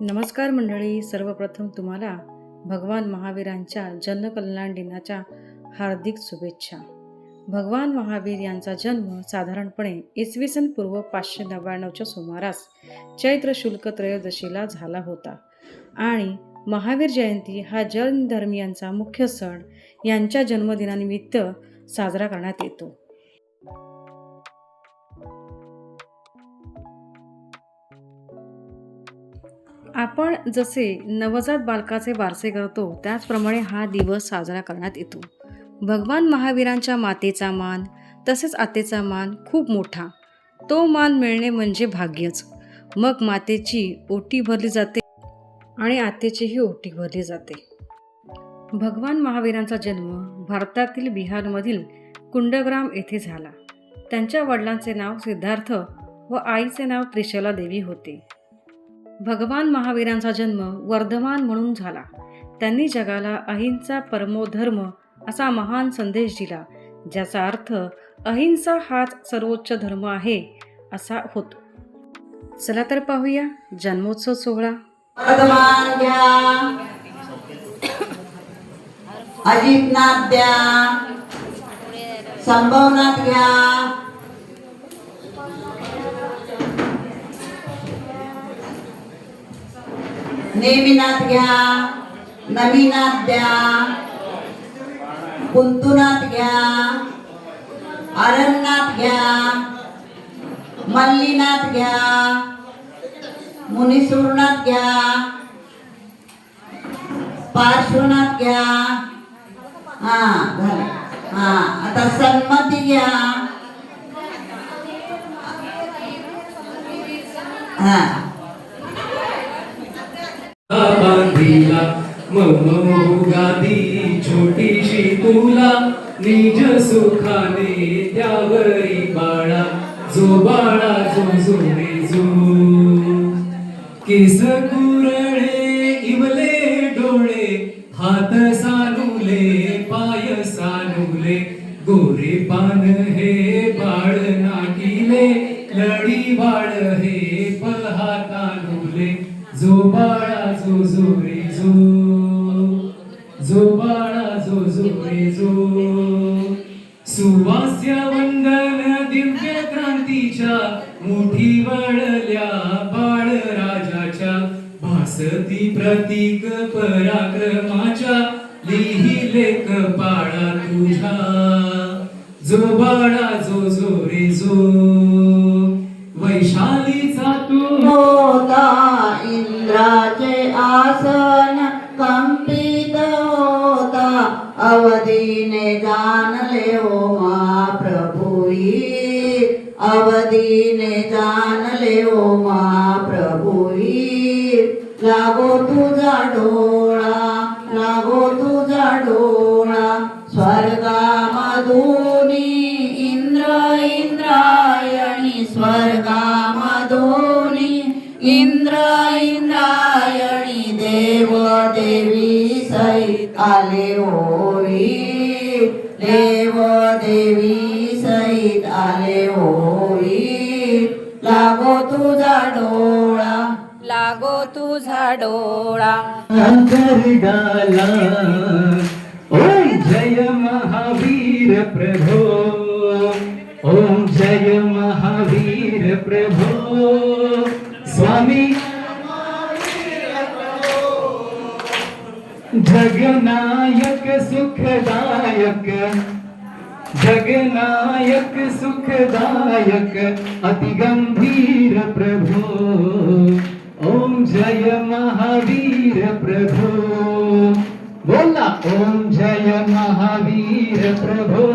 नमस्कार मंडळी, सर्वप्रथम तुम्हाला भगवान महावीरांच्या जन्मकल्याण दिनाच्या हार्दिक शुभेच्छा. भगवान महावीर यांचा जन्म साधारणपणे इसवी पूर्व 599च्या सुमारास चैत्र शुल्क त्रयोदशीला झाला होता आणि महावीर जयंती हा जैन धर्मियांचा मुख्य सण यांच्या जन्मदिनानिमित्त साजरा करण्यात येतो. आपण जसे नवजात बालकाचे बारसे करतो त्याचप्रमाणे हा दिवस साजरा करण्यात येतो. भगवान महावीरांच्या मातेचा मान तसेच आतेचा मान खूप मोठा. तो मान मिळणे म्हणजे भाग्यच. मग मातेची ओटी भरली जाते आणि आतेचीही ओटी भरली जाते. भगवान महावीरांचा जन्म भारतातील बिहारमधील कुंडग्राम येथे झाला. त्यांच्या वडिलांचे नाव सिद्धार्थ व आईचे नाव त्रिशला देवी होते. भगवान महावीरांचा जन्म वर्धमान म्हणून झाला. त्यांनी जगाला अहिंसा परमोधर्म असा महान संदेश दिला, ज्याचा अर्थ अहिंसा हाच सर्वोच्च धर्म आहे असा होतो. चला तर पाहूया जन्मोत्सव सोहळा. वर्धमान घ्या, अजितनाथ द्या, संभवनाथ घ्या, नेमिनाथ घ्या, नमीनाथ द्या, कुंतुनाथ घ्या, अरण्यनाथ घ्या, मल्लीनाथ घ्या, मुनीसूरनाथ घ्या, पार्श्वनाथ घ्या. झालं. आता सन्मती घ्या. बांधिला मम गादी छोटीशी तुला निज सुखाने त्यावरी बाळा जो बाळा जो जो रे जो केस कुरळे इवले डोळे हात सानुले पाय सानुले गोरे पान हे बाळ नाटिले लढी बाळ हे पहा तानुले जो बाळा जो जो रे जो जो बाळा जो जो रे जो सुवास्य वंदन दिव्य क्रांतीच्या मुठी वळल्या बाळ राजाच्या भासती प्रतीक पराक्रमाच्या लिहिले कपाळा तुझ्या जो बाळा जो जो रे जो वैशालीचा तू होता इंद्राचे आसन कंपित होता अवधीने जाणले ओ महाप्रभुई अवधीने जाणले ओ महाप्रभुई लागो तुझा डोळा लागो तुझा डोळा स्वर्गामधुनी इंद्र इंद्रायणी स्वर्गामधुनी इंद्र इंद्रायणी देव देवी सहित आले होई देव देवी सहित आले होई लागो तुझा डोळा लागो तुझा डोळा. अंतर्गाला ओम जय महावीर प्रभो ओम जय महावीर प्रभो स्वामी जगनायक सुखदायक जगनायक सुखदायक अति गंभीर प्रभो ओम जय महावीर प्रभो बोला ओम जय महावीर प्रभो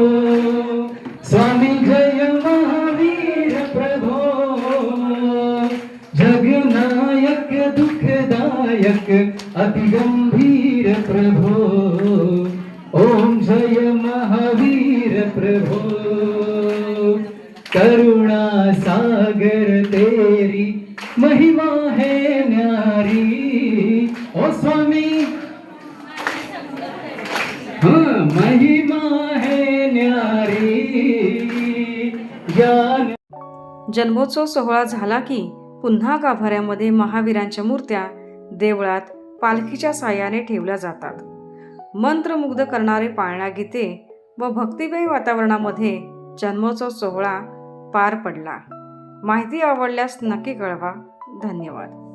स्वामी जय महावीर प्रभो जगनायक दुखदायक अति गंभीर प्रभो ओम जय महावीर प्रभो करुणा सागर तेरी महिमा है न्यारी ओ स्वामी हाँ महिमा है न्यारी ज्ञान. जन्मोत्सव सोहळा झाला की पुन्हा गाभाऱ्यामध्ये महावीरांच्या मूर्त्या देवळात पालखीच्या साह्याने ठेवल्या जातात. मंत्रमुग्ध करणारे पाळणा गीते व भक्तिमय वातावरणामध्ये जन्मोत्सव सोहळा पार पडला. माहिती आवडल्यास नक्की कळवा. धन्यवाद.